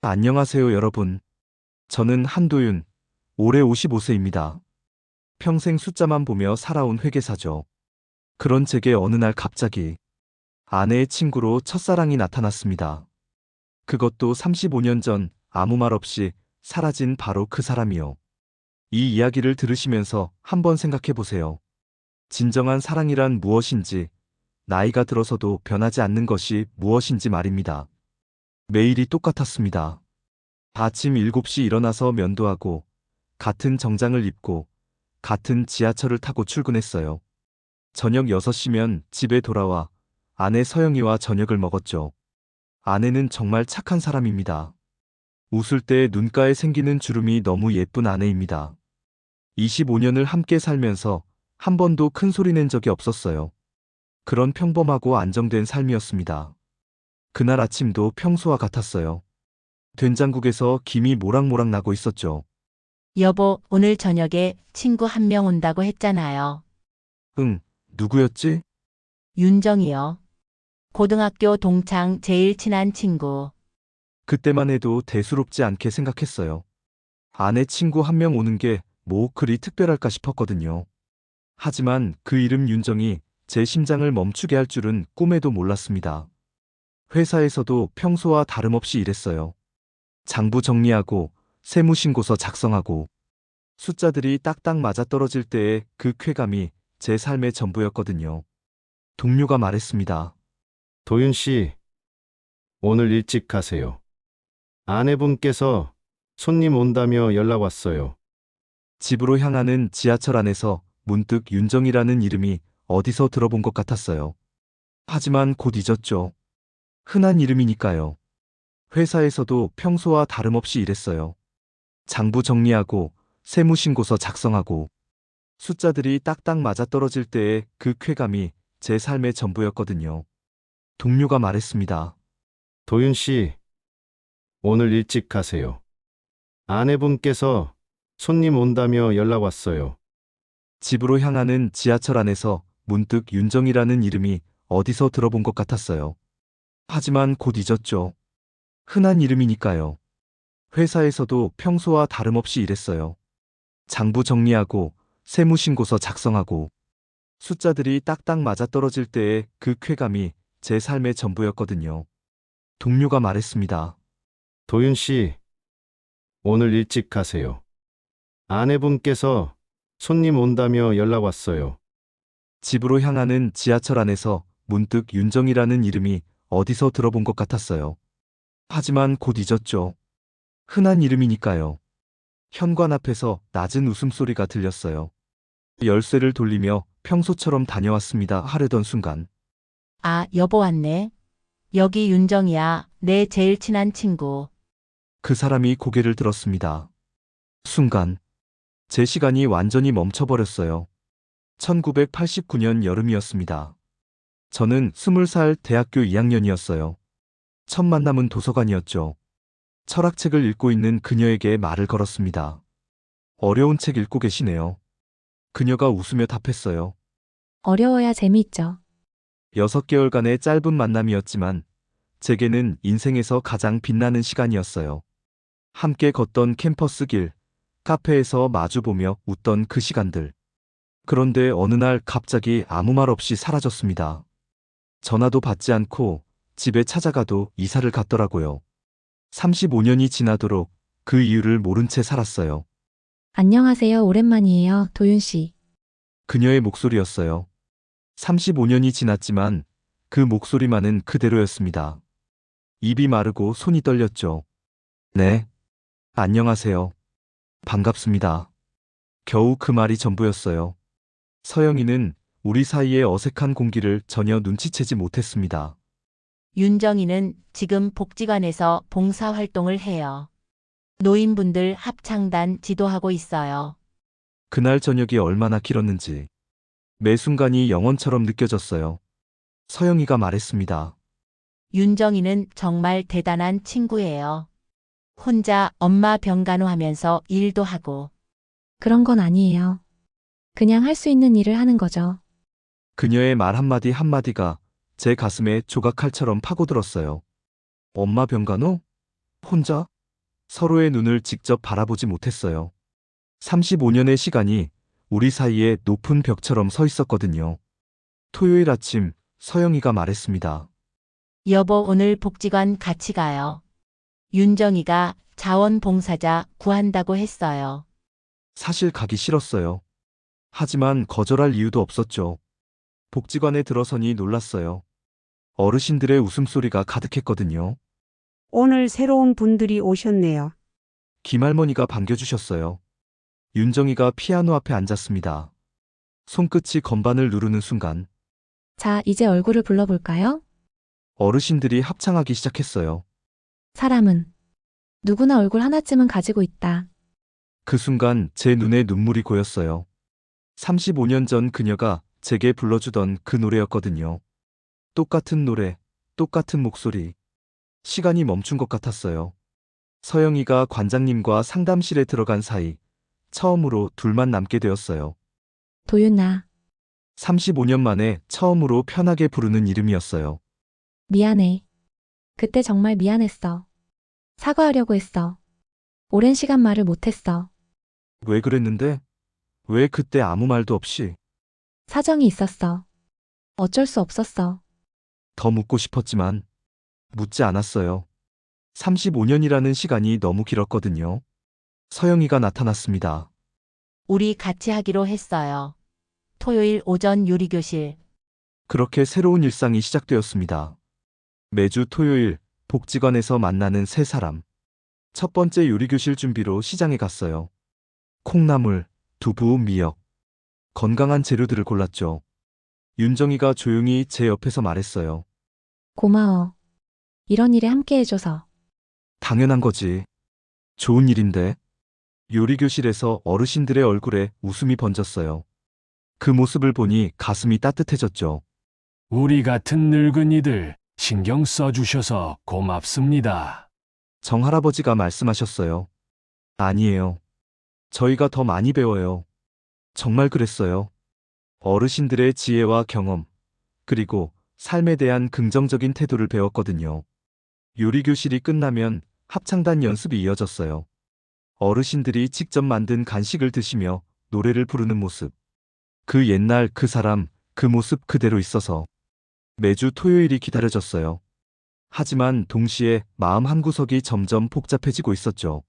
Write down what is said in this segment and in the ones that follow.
안녕하세요, 여러분. 저는 한도윤, 올해 55세입니다. 평생 숫자만 보며 살아온 회계사죠. 그런 제게 어느 날 갑자기 아내의 친구로 첫사랑이 나타났습니다. 그것도 35년 전 아무 말 없이 사라진 바로 그 사람이요. 이 이야기를 들으시면서 한번 생각해 보세요. 진정한 사랑이란 무엇인지, 나이가 들어서도 변하지 않는 것이 무엇인지 말입니다. 매일이 똑같았습니다. 아침 7시 일어나서 면도하고, 같은 정장을 입고, 같은 지하철을 타고 출근했어요. 저녁 6시면 집에 돌아와 아내 서영이와 저녁을 먹었죠. 아내는 정말 착한 사람입니다. 웃을 때 눈가에 생기는 주름이 너무 예쁜 아내입니다. 25년을 함께 살면서 한 번도 큰 소리 낸 적이 없었어요. 그런 평범하고 안정된 삶이었습니다. 그날 아침도 평소와 같았어요. 된장국에서 김이 모락모락 나고 있었죠. 여보, 오늘 저녁에 친구 한 명 온다고 했잖아요. 응, 누구였지? 윤정이요. 고등학교 동창 제일 친한 친구. 그때만 해도 대수롭지 않게 생각했어요. 아내 친구 한 명 오는 게 뭐 그리 특별할까 싶었거든요. 하지만 그 이름 윤정이 제 심장을 멈추게 할 줄은 꿈에도 몰랐습니다. 회사에서도 평소와 다름없이 일했어요. 장부 정리하고 세무신고서 작성하고 숫자들이 딱딱 맞아떨어질 때의 그 쾌감이 제 삶의 전부였거든요. 동료가 말했습니다. 도윤 씨, 오늘 일찍 가세요. 아내분께서 손님 온다며 연락 왔어요. 집으로 향하는 지하철 안에서 문득 윤정이라는 이름이 어디서 들어본 것 같았어요. 하지만 곧 잊었죠. 흔한 이름이니까요. 회사에서도 평소와 다름없이 일했어요. 장부 정리하고 세무신고서 작성하고 숫자들이 딱딱 맞아떨어질 때의 그 쾌감이 제 삶의 전부였거든요. 동료가 말했습니다. 도윤 씨, 오늘 일찍 가세요. 아내분께서 손님 온다며 연락 왔어요. 집으로 향하는 지하철 안에서 문득 윤정이라는 이름이 어디서 들어본 것 같았어요. 하지만 곧 잊었죠. 흔한 이름이니까요. 회사에서도 평소와 다름없이 일했어요. 장부 정리하고 세무신고서 작성하고 숫자들이 딱딱 맞아떨어질 때의 그 쾌감이 제 삶의 전부였거든요. 동료가 말했습니다. 도윤 씨, 오늘 일찍 가세요. 아내분께서 손님 온다며 연락 왔어요. 집으로 향하는 지하철 안에서 문득 윤정이라는 이름이 어디서 들어본 것 같았어요. 하지만 곧 잊었죠. 흔한 이름이니까요. 현관 앞에서 낮은 웃음소리가 들렸어요. 열쇠를 돌리며 평소처럼 다녀왔습니다 하려던 순간 아, 여보 왔네. 여기 윤정이야. 내 제일 친한 친구. 그 사람이 고개를 들었습니다. 순간 제 시간이 완전히 멈춰버렸어요. 1989년 여름이었습니다. 저는 20살 대학교 2학년이었어요. 첫 만남은 도서관이었죠. 철학책을 읽고 있는 그녀에게 말을 걸었습니다. 어려운 책 읽고 계시네요. 그녀가 웃으며 답했어요. 어려워야 재미있죠. 6개월간의 짧은 만남이었지만 제게는 인생에서 가장 빛나는 시간이었어요. 함께 걷던 캠퍼스 길, 카페에서 마주보며 웃던 그 시간들. 그런데 어느 날 갑자기 아무 말 없이 사라졌습니다. 전화도 받지 않고 집에 찾아가도 이사를 갔더라고요. 35년이 지나도록 그 이유를 모른 채 살았어요. 안녕하세요. 오랜만이에요. 도윤 씨. 그녀의 목소리였어요. 35년이 지났지만 그 목소리만은 그대로였습니다. 입이 마르고 손이 떨렸죠. 네. 안녕하세요. 반갑습니다. 겨우 그 말이 전부였어요. 서영이는 우리 사이의 어색한 공기를 전혀 눈치채지 못했습니다. 윤정이는 지금 복지관에서 봉사활동을 해요. 노인분들 합창단 지도하고 있어요. 그날 저녁이 얼마나 길었는지 매 순간이 영원처럼 느껴졌어요. 서영이가 말했습니다. 윤정이는 정말 대단한 친구예요. 혼자 엄마 병간호하면서 일도 하고. 그런 건 아니에요. 그냥 할 수 있는 일을 하는 거죠. 그녀의 말 한마디 한마디가 제 가슴에 조각칼처럼 파고들었어요. 엄마 병간호? 혼자? 서로의 눈을 직접 바라보지 못했어요. 35년의 시간이 우리 사이에 높은 벽처럼 서 있었거든요. 토요일 아침, 서영이가 말했습니다. 여보, 오늘 복지관 같이 가요. 윤정이가 자원봉사자 구한다고 했어요. 사실 가기 싫었어요. 하지만 거절할 이유도 없었죠. 복지관에 들어서니 놀랐어요. 어르신들의 웃음소리가 가득했거든요. 오늘 새로운 분들이 오셨네요. 김할머니가 반겨주셨어요. 윤정이가 피아노 앞에 앉았습니다. 손끝이 건반을 누르는 순간 자, 이제 얼굴을 불러볼까요? 어르신들이 합창하기 시작했어요. 사람은 누구나 얼굴 하나쯤은 가지고 있다. 그 순간 제 눈에 눈물이 고였어요. 35년 전 그녀가 제게 불러주던 그 노래였거든요. 똑같은 노래, 똑같은 목소리. 시간이 멈춘 것 같았어요. 서영이가 관장님과 상담실에 들어간 사이 처음으로 둘만 남게 되었어요. 도윤아, 35년 만에 처음으로 편하게 부르는 이름이었어요. 미안해. 그때 정말 미안했어. 사과하려고 했어. 오랜 시간 말을 못했어. 왜 그랬는데? 왜 그때 아무 말도 없이? 사정이 있었어. 어쩔 수 없었어. 더 묻고 싶었지만 묻지 않았어요. 35년이라는 시간이 너무 길었거든요. 서영이가 나타났습니다. 우리 같이 하기로 했어요. 토요일 오전 요리교실. 그렇게 새로운 일상이 시작되었습니다. 매주 토요일 복지관에서 만나는 세 사람. 첫 번째 요리교실 준비로 시장에 갔어요. 콩나물, 두부, 미역. 건강한 재료들을 골랐죠. 윤정이가 조용히 제 옆에서 말했어요. 고마워. 이런 일에 함께 해줘서. 당연한 거지. 좋은 일인데. 요리교실에서 어르신들의 얼굴에 웃음이 번졌어요. 그 모습을 보니 가슴이 따뜻해졌죠. 우리 같은 늙은이들 신경 써주셔서 고맙습니다. 정할아버지가 말씀하셨어요. 아니에요. 저희가 더 많이 배워요. 정말 그랬어요. 어르신들의 지혜와 경험, 그리고 삶에 대한 긍정적인 태도를 배웠거든요. 요리교실이 끝나면 합창단 연습이 이어졌어요. 어르신들이 직접 만든 간식을 드시며 노래를 부르는 모습. 그 옛날 그 사람, 그 모습 그대로 있어서 매주 토요일이 기다려졌어요. 하지만 동시에 마음 한구석이 점점 복잡해지고 있었죠.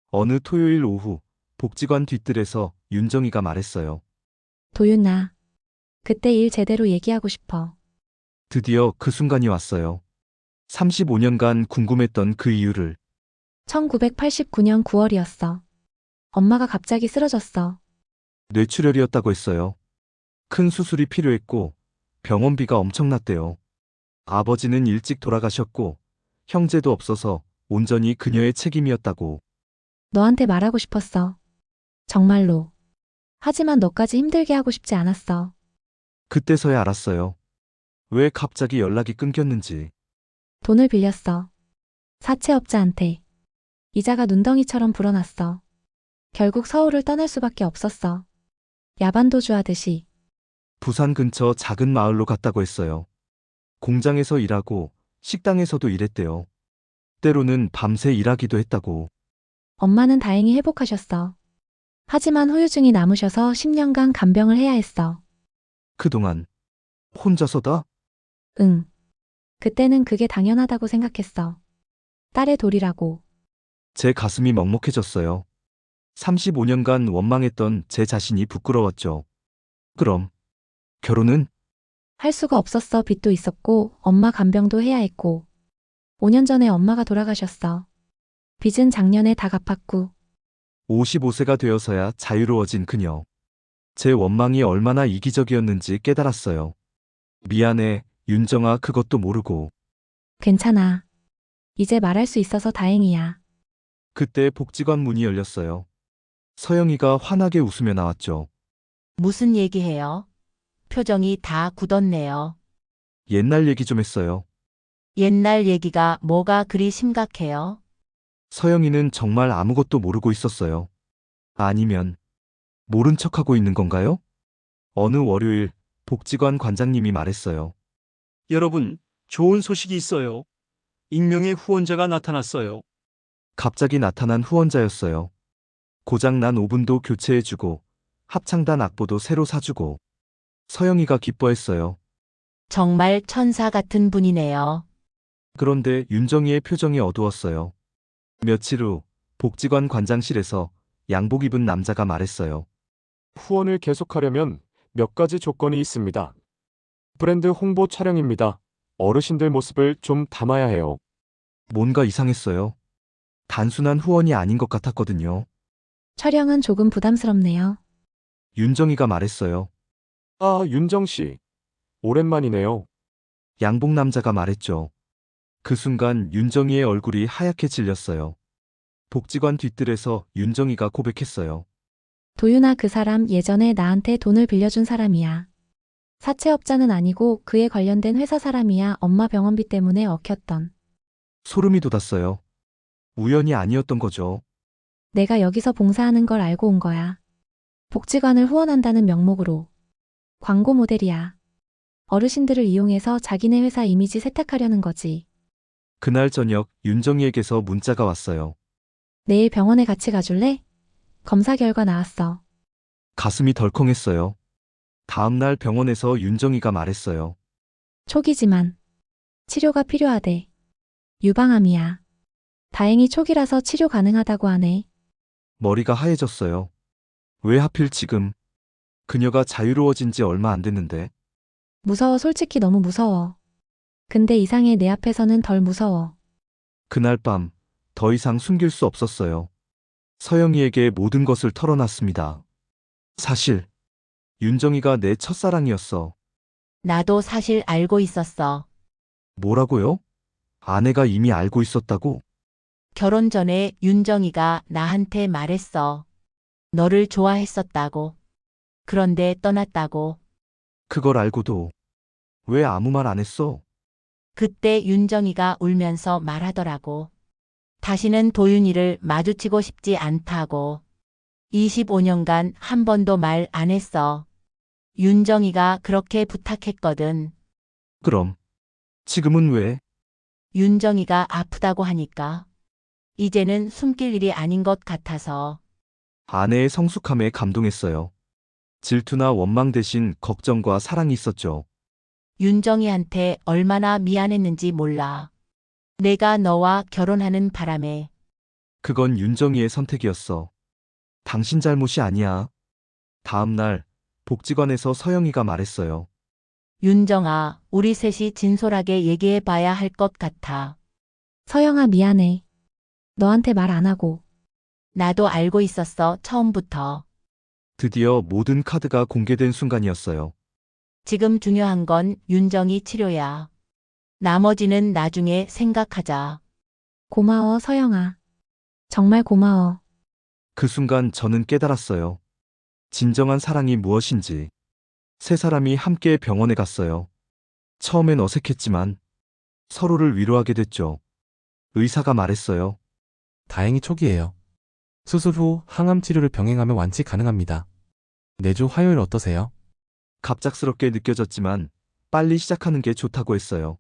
어느 토요일 오후 복지관 뒤뜰에서 윤정이가 말했어요. 도윤아, 그때 일 제대로 얘기하고 싶어. 드디어 그 순간이 왔어요. 35년간 궁금했던 그 이유를. 1989년 9월이었어. 엄마가 갑자기 쓰러졌어. 뇌출혈이었다고 했어요. 큰 수술이 필요했고 병원비가 엄청났대요. 아버지는 일찍 돌아가셨고 형제도 없어서 온전히 그녀의 책임이었다고. 너한테 말하고 싶었어. 정말로. 하지만 너까지 힘들게 하고 싶지 않았어. 그때서야 알았어요. 왜 갑자기 연락이 끊겼는지. 돈을 빌렸어. 사채업자한테. 이자가 눈덩이처럼 불어났어. 결국 서울을 떠날 수밖에 없었어. 야반도주 하듯이. 부산 근처 작은 마을로 갔다고 했어요. 공장에서 일하고 식당에서도 일했대요. 때로는 밤새 일하기도 했다고. 엄마는 다행히 회복하셨어. 하지만 후유증이 남으셔서 10년간 간병을 해야 했어. 그동안 혼자서다? 응. 그때는 그게 당연하다고 생각했어. 딸의 도리라고. 제 가슴이 먹먹해졌어요. 35년간 원망했던 제 자신이 부끄러웠죠. 그럼 결혼은? 할 수가 없었어. 빚도 있었고 엄마 간병도 해야 했고. 5년 전에 엄마가 돌아가셨어. 빚은 작년에 다 갚았고. 55세가 되어서야 자유로워진 그녀. 제 원망이 얼마나 이기적이었는지 깨달았어요. 미안해, 윤정아, 그것도 모르고. 괜찮아. 이제 말할 수 있어서 다행이야. 그때 복지관 문이 열렸어요. 서영이가 환하게 웃으며 나왔죠. 무슨 얘기해요? 표정이 다 굳었네요. 옛날 얘기 좀 했어요. 옛날 얘기가 뭐가 그리 심각해요? 서영이는 정말 아무것도 모르고 있었어요. 아니면 모른 척하고 있는 건가요? 어느 월요일 복지관 관장님이 말했어요. 여러분, 좋은 소식이 있어요. 익명의 후원자가 나타났어요. 갑자기 나타난 후원자였어요. 고장난 오븐도 교체해주고 합창단 악보도 새로 사주고 서영이가 기뻐했어요. 정말 천사 같은 분이네요. 그런데 윤정이의 표정이 어두웠어요. 며칠 후 복지관 관장실에서 양복 입은 남자가 말했어요. 후원을 계속하려면 몇 가지 조건이 있습니다. 브랜드 홍보 촬영입니다. 어르신들 모습을 좀 담아야 해요. 뭔가 이상했어요. 단순한 후원이 아닌 것 같았거든요. 촬영은 조금 부담스럽네요. 윤정이가 말했어요. 아, 윤정 씨. 오랜만이네요. 양복 남자가 말했죠. 그 순간 윤정이의 얼굴이 하얗게 질렸어요. 복지관 뒤뜰에서 윤정이가 고백했어요. 도윤아, 그 사람 예전에 나한테 돈을 빌려준 사람이야. 사채업자는 아니고 그에 관련된 회사 사람이야. 엄마 병원비 때문에 얽혔던. 소름이 돋았어요. 우연이 아니었던 거죠. 내가 여기서 봉사하는 걸 알고 온 거야. 복지관을 후원한다는 명목으로. 광고 모델이야. 어르신들을 이용해서 자기네 회사 이미지 세탁하려는 거지. 그날 저녁 윤정이에게서 문자가 왔어요. 내일 병원에 같이 가줄래? 검사 결과 나왔어. 가슴이 덜컹했어요. 다음 날 병원에서 윤정이가 말했어요. 초기지만 치료가 필요하대. 유방암이야. 다행히 초기라서 치료 가능하다고 하네. 머리가 하얘졌어요. 왜 하필 지금? 그녀가 자유로워진 지 얼마 안 됐는데. 무서워, 솔직히 너무 무서워. 근데 이상해, 내 앞에서는 덜 무서워. 그날 밤 더 이상 숨길 수 없었어요. 서영이에게 모든 것을 털어놨습니다. 사실 윤정이가 내 첫사랑이었어. 나도 사실 알고 있었어. 뭐라고요? 아내가 이미 알고 있었다고? 결혼 전에 윤정이가 나한테 말했어. 너를 좋아했었다고. 그런데 떠났다고. 그걸 알고도 왜 아무 말 안 했어? 그때 윤정이가 울면서 말하더라고. 다시는 도윤이를 마주치고 싶지 않다고. 25년간 한 번도 말 안 했어. 윤정이가 그렇게 부탁했거든. 그럼 지금은 왜? 윤정이가 아프다고 하니까. 이제는 숨길 일이 아닌 것 같아서. 아내의 성숙함에 감동했어요. 질투나 원망 대신 걱정과 사랑이 있었죠. 윤정이한테 얼마나 미안했는지 몰라. 내가 너와 결혼하는 바람에. 그건 윤정이의 선택이었어. 당신 잘못이 아니야. 다음 날 복지관에서 서영이가 말했어요. 윤정아, 우리 셋이 진솔하게 얘기해 봐야 할 것 같아. 서영아, 미안해. 너한테 말 안 하고. 나도 알고 있었어, 처음부터. 드디어 모든 카드가 공개된 순간이었어요. 지금 중요한 건 윤정이 치료야. 나머지는 나중에 생각하자. 고마워, 서영아. 정말 고마워. 그 순간 저는 깨달았어요. 진정한 사랑이 무엇인지. 세 사람이 함께 병원에 갔어요. 처음엔 어색했지만 서로를 위로하게 됐죠. 의사가 말했어요. 다행히 초기예요. 수술 후 항암 치료를 병행하면 완치 가능합니다. 내주 화요일 어떠세요? 갑작스럽게 느껴졌지만 빨리 시작하는 게 좋다고 했어요.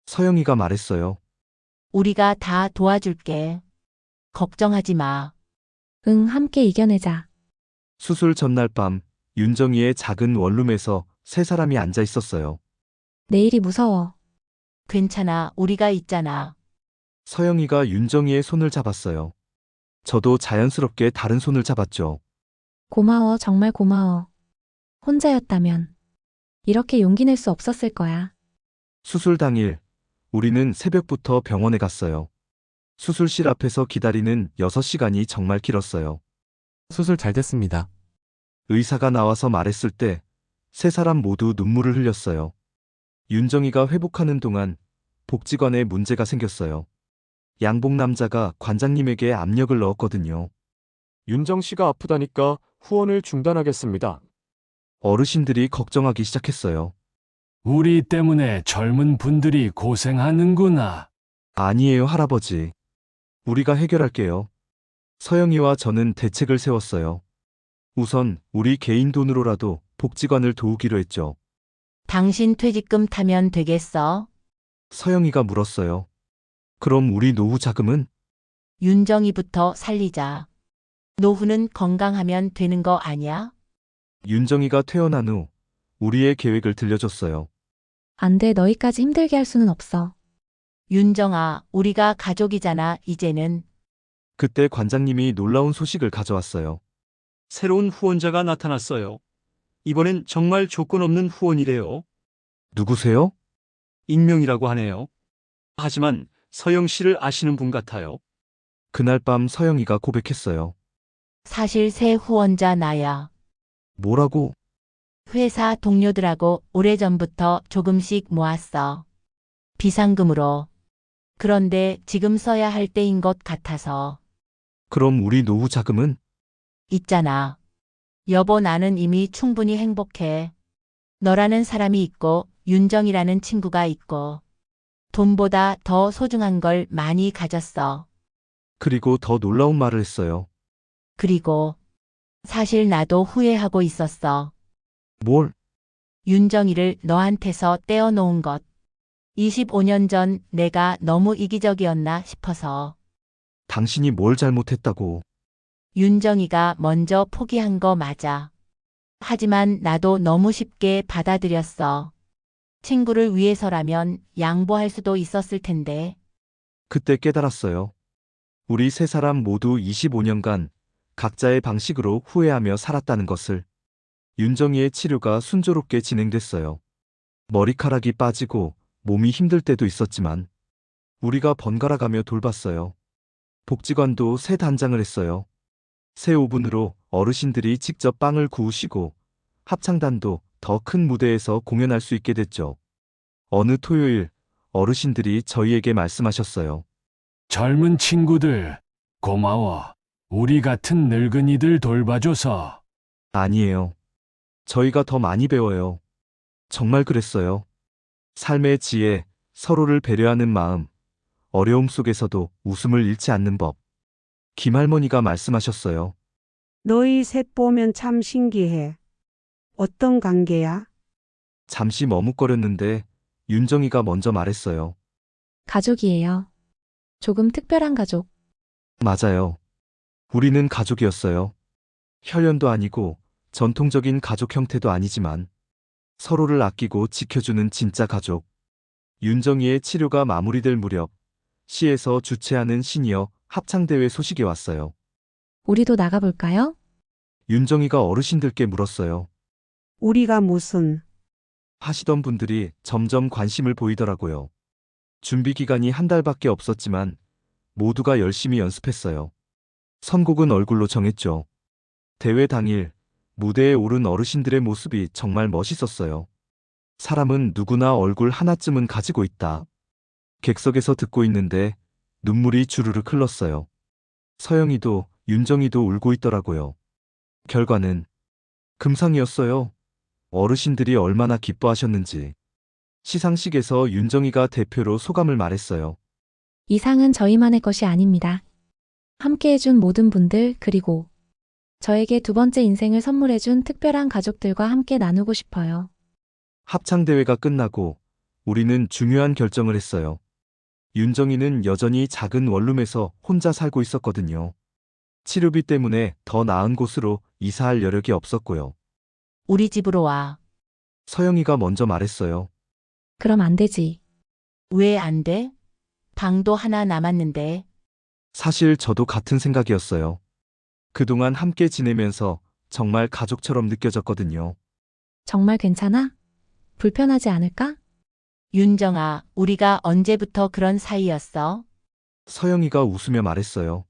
서영이가 말했어요. 우리가 다 도와줄게. 걱정하지 마. 응, 함께 이겨내자. 수술 전날 밤 윤정이의 작은 원룸에서 세 사람이 앉아 있었어요. 내일이 무서워. 괜찮아, 우리가 있잖아. 서영이가 윤정이의 손을 잡았어요. 저도 자연스럽게 다른 손을 잡았죠. 고마워, 정말 고마워. 혼자였다면 이렇게 용기 낼 수 없었을 거야. 수술 당일 우리는 새벽부터 병원에 갔어요. 수술실 앞에서 기다리는 6시간이 정말 길었어요. 수술 잘 됐습니다. 의사가 나와서 말했을 때 세 사람 모두 눈물을 흘렸어요. 윤정이가 회복하는 동안 복지관에 문제가 생겼어요. 양복 남자가 관장님에게 압력을 넣었거든요. 윤정 씨가 아프다니까 후원을 중단하겠습니다. 어르신들이 걱정하기 시작했어요. 우리 때문에 젊은 분들이 고생하는구나. 아니에요, 할아버지. 우리가 해결할게요. 서영이와 저는 대책을 세웠어요. 우선 우리 개인 돈으로라도 복지관을 도우기로 했죠. 당신 퇴직금 타면 되겠어? 서영이가 물었어요. 그럼 우리 노후 자금은? 윤정이부터 살리자. 노후는 건강하면 되는 거 아니야? 윤정이가 퇴원한 후 우리의 계획을 들려줬어요. 안 돼, 너희까지 힘들게 할 수는 없어. 윤정아, 우리가 가족이잖아, 이제는. 그때 관장님이 놀라운 소식을 가져왔어요. 새로운 후원자가 나타났어요. 이번엔 정말 조건 없는 후원이래요. 누구세요? 익명이라고 하네요. 하지만 서영 씨를 아시는 분 같아요. 그날 밤 서영이가 고백했어요. 사실 새 후원자 나야. 뭐라고? 회사 동료들하고 오래전부터 조금씩 모았어. 비상금으로. 그런데 지금 써야 할 때인 것 같아서. 그럼 우리 노후 자금은? 있잖아. 여보, 나는 이미 충분히 행복해. 너라는 사람이 있고 윤정이라는 친구가 있고 돈보다 더 소중한 걸 많이 가졌어. 그리고 더 놀라운 말을 했어요. 그리고 사실 나도 후회하고 있었어. 뭘? 윤정이를 너한테서 떼어놓은 것. 25년 전 내가 너무 이기적이었나 싶어서. 당신이 뭘 잘못했다고. 윤정이가 먼저 포기한 거 맞아. 하지만 나도 너무 쉽게 받아들였어. 친구를 위해서라면 양보할 수도 있었을 텐데. 그때 깨달았어요. 우리 세 사람 모두 25년간 각자의 방식으로 후회하며 살았다는 것을. 윤정이의 치료가 순조롭게 진행됐어요. 머리카락이 빠지고 몸이 힘들 때도 있었지만 우리가 번갈아가며 돌봤어요. 복지관도 새 단장을 했어요. 새 오븐으로 어르신들이 직접 빵을 구우시고 합창단도 더 큰 무대에서 공연할 수 있게 됐죠. 어느 토요일 어르신들이 저희에게 말씀하셨어요. 젊은 친구들, 고마워. 우리 같은 늙은이들 돌봐줘서. 아니에요. 저희가 더 많이 배워요. 정말 그랬어요. 삶의 지혜, 서로를 배려하는 마음, 어려움 속에서도 웃음을 잃지 않는 법. 김할머니가 말씀하셨어요. 너희 셋 보면 참 신기해. 어떤 관계야? 잠시 머뭇거렸는데 윤정이가 먼저 말했어요. 가족이에요. 조금 특별한 가족. 맞아요. 우리는 가족이었어요. 혈연도 아니고 전통적인 가족 형태도 아니지만 서로를 아끼고 지켜주는 진짜 가족. 윤정이의 치료가 마무리될 무렵 시에서 주최하는 시니어 합창대회 소식이 왔어요. 우리도 나가볼까요? 윤정이가 어르신들께 물었어요. 우리가 무슨, 하시던 분들이 점점 관심을 보이더라고요. 준비 기간이 한 달밖에 없었지만 모두가 열심히 연습했어요. 선곡은 얼굴로 정했죠. 대회 당일 무대에 오른 어르신들의 모습이 정말 멋있었어요. 사람은 누구나 얼굴 하나쯤은 가지고 있다. 객석에서 듣고 있는데 눈물이 주르륵 흘렀어요. 서영이도 윤정이도 울고 있더라고요. 결과는 금상이었어요. 어르신들이 얼마나 기뻐하셨는지. 시상식에서 윤정이가 대표로 소감을 말했어요. 이 상은 저희만의 것이 아닙니다. 함께 해준 모든 분들, 그리고 저에게 두 번째 인생을 선물해준 특별한 가족들과 함께 나누고 싶어요. 합창대회가 끝나고 우리는 중요한 결정을 했어요. 윤정이는 여전히 작은 원룸에서 혼자 살고 있었거든요. 치료비 때문에 더 나은 곳으로 이사할 여력이 없었고요. 우리 집으로 와. 서영이가 먼저 말했어요. 그럼 안 되지. 왜 안 돼? 방도 하나 남았는데. 사실 저도 같은 생각이었어요. 그동안 함께 지내면서 정말 가족처럼 느껴졌거든요. 정말 괜찮아? 불편하지 않을까? 윤정아, 우리가 언제부터 그런 사이였어? 서영이가 웃으며 말했어요.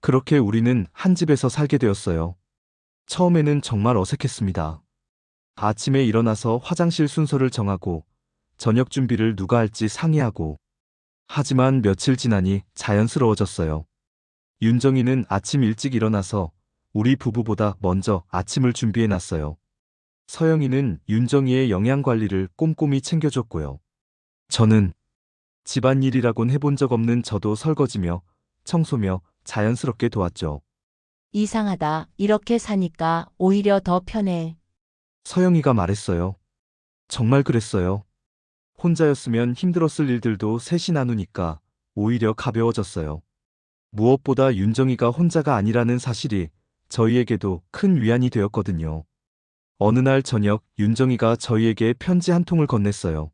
그렇게 우리는 한 집에서 살게 되었어요. 처음에는 정말 어색했습니다. 아침에 일어나서 화장실 순서를 정하고 저녁 준비를 누가 할지 상의하고. 하지만 며칠 지나니 자연스러워졌어요. 윤정이는 아침 일찍 일어나서 우리 부부보다 먼저 아침을 준비해놨어요. 서영이는 윤정이의 영양 관리를 꼼꼼히 챙겨줬고요. 저는 집안일이라곤 해본 적 없는 저도 설거지며 청소며 자연스럽게 도왔죠. 이상하다. 이렇게 사니까 오히려 더 편해. 서영이가 말했어요. 정말 그랬어요. 혼자였으면 힘들었을 일들도 셋이 나누니까 오히려 가벼워졌어요. 무엇보다 윤정이가 혼자가 아니라는 사실이 저희에게도 큰 위안이 되었거든요. 어느 날 저녁 윤정이가 저희에게 편지 한 통을 건넸어요.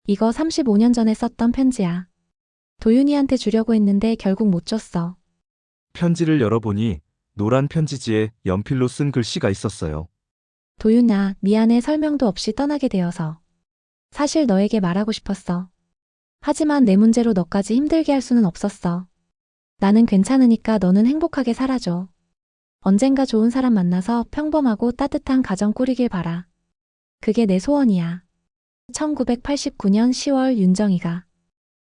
이거 35년 전에 썼던 편지야. 도윤이한테 주려고 했는데 결국 못 줬어. 편지를 열어보니 노란 편지지에 연필로 쓴 글씨가 있었어요. 도윤아, 미안해 설명도 없이 떠나게 되어서. 사실 너에게 말하고 싶었어. 하지만 내 문제로 너까지 힘들게 할 수는 없었어. 나는 괜찮으니까 너는 행복하게 살아줘. 언젠가 좋은 사람 만나서 평범하고 따뜻한 가정 꾸리길 바라. 그게 내 소원이야. 1989년 10월 윤정이가.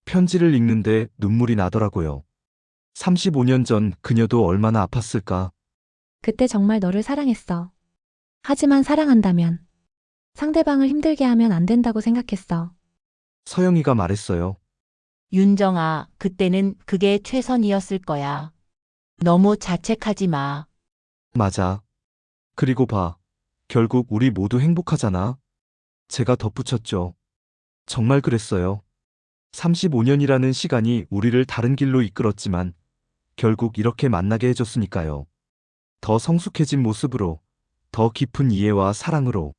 편지를 읽는데 눈물이 나더라고요. 35년 전 그녀도 얼마나 아팠을까. 그때 정말 너를 사랑했어. 하지만 사랑한다면 상대방을 힘들게 하면 안 된다고 생각했어. 서영이가 말했어요. 윤정아, 그때는 그게 최선이었을 거야. 너무 자책하지 마. 맞아. 그리고 봐. 결국 우리 모두 행복하잖아. 제가 덧붙였죠. 정말 그랬어요. 35년이라는 시간이 우리를 다른 길로 이끌었지만 결국 이렇게 만나게 해줬으니까요. 더 성숙해진 모습으로, 더 깊은 이해와 사랑으로.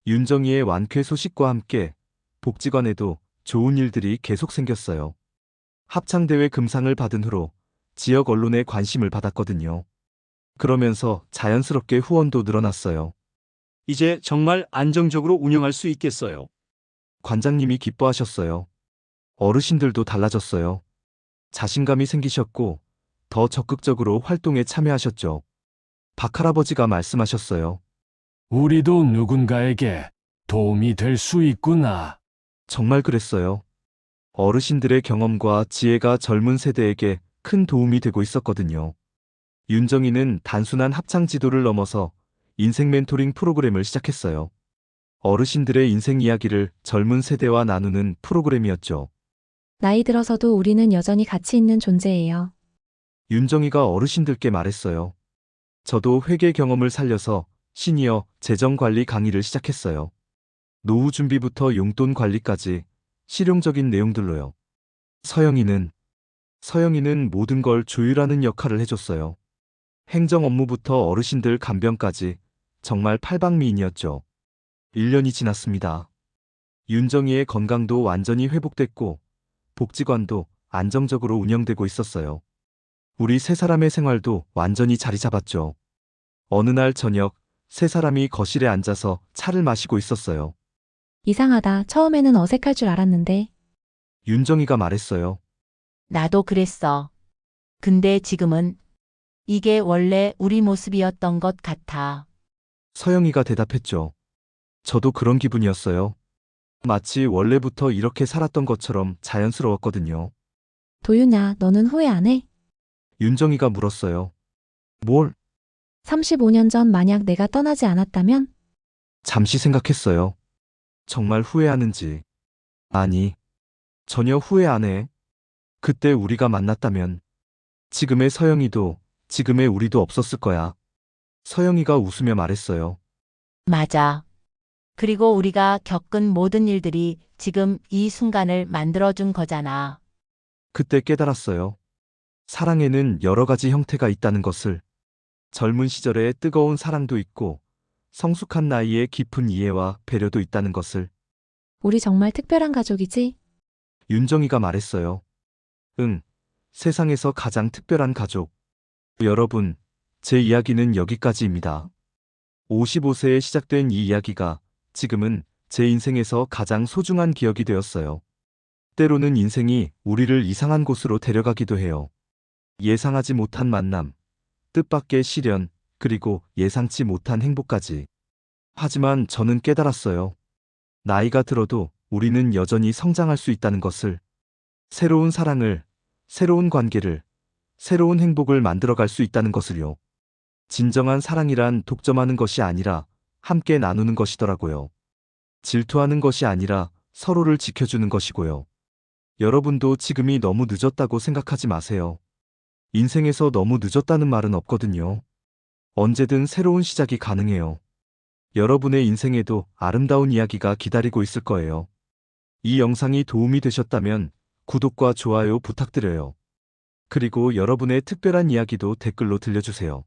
윤정이의 완쾌 소식과 함께 복지관에도 좋은 일들이 계속 생겼어요. 합창대회 금상을 받은 후로 지역 언론의 관심을 받았거든요. 그러면서 자연스럽게 후원도 늘어났어요. 이제 정말 안정적으로 운영할 수 있겠어요. 관장님이 기뻐하셨어요. 어르신들도 달라졌어요. 자신감이 생기셨고 더 적극적으로 활동에 참여하셨죠. 박할아버지가 말씀하셨어요. 우리도 누군가에게 도움이 될 수 있구나. 정말 그랬어요. 어르신들의 경험과 지혜가 젊은 세대에게 큰 도움이 되고 있었거든요. 윤정이는 단순한 합창 지도를 넘어서 인생 멘토링 프로그램을 시작했어요. 어르신들의 인생 이야기를 젊은 세대와 나누는 프로그램이었죠. 나이 들어서도 우리는 여전히 가치 있는 존재예요. 윤정이가 어르신들께 말했어요. 저도 회계 경험을 살려서 시니어 재정관리 강의를 시작했어요. 노후 준비부터 용돈 관리까지 실용적인 내용들로요. 서영이는 모든 걸 조율하는 역할을 해줬어요. 행정 업무부터 어르신들 간병까지 정말 팔방미인이었죠. 1년이 지났습니다. 윤정이의 건강도 완전히 회복됐고 복지관도 안정적으로 운영되고 있었어요. 우리 세 사람의 생활도 완전히 자리 잡았죠. 어느 날 저녁 세 사람이 거실에 앉아서 차를 마시고 있었어요. 이상하다. 처음에는 어색할 줄 알았는데. 윤정이가 말했어요. 나도 그랬어. 근데 지금은 이게 원래 우리 모습이었던 것 같아. 서영이가 대답했죠. 저도 그런 기분이었어요. 마치 원래부터 이렇게 살았던 것처럼 자연스러웠거든요. 도윤아, 너는 후회 안 해? 윤정이가 물었어요. 뭘? 35년 전 만약 내가 떠나지 않았다면? 잠시 생각했어요. 정말 후회하는지. 아니, 전혀 후회 안 해. 그때 우리가 만났다면 지금의 서영이도 지금의 우리도 없었을 거야. 서영이가 웃으며 말했어요. 맞아. 그리고 우리가 겪은 모든 일들이 지금 이 순간을 만들어준 거잖아. 그때 깨달았어요. 사랑에는 여러 가지 형태가 있다는 것을. 젊은 시절에 뜨거운 사랑도 있고 성숙한 나이에 깊은 이해와 배려도 있다는 것을. 우리 정말 특별한 가족이지? 윤정이가 말했어요. 응, 세상에서 가장 특별한 가족. 여러분, 제 이야기는 여기까지입니다. 55세에 시작된 이 이야기가 지금은 제 인생에서 가장 소중한 기억이 되었어요. 때로는 인생이 우리를 이상한 곳으로 데려가기도 해요. 예상하지 못한 만남, 뜻밖의 시련, 그리고 예상치 못한 행복까지. 하지만 저는 깨달았어요. 나이가 들어도 우리는 여전히 성장할 수 있다는 것을. 새로운 사랑을, 새로운 관계를, 새로운 행복을 만들어갈 수 있다는 것을요. 진정한 사랑이란 독점하는 것이 아니라 함께 나누는 것이더라고요. 질투하는 것이 아니라 서로를 지켜주는 것이고요. 여러분도 지금이 너무 늦었다고 생각하지 마세요. 인생에서 너무 늦었다는 말은 없거든요. 언제든 새로운 시작이 가능해요. 여러분의 인생에도 아름다운 이야기가 기다리고 있을 거예요. 이 영상이 도움이 되셨다면 구독과 좋아요 부탁드려요. 그리고 여러분의 특별한 이야기도 댓글로 들려주세요.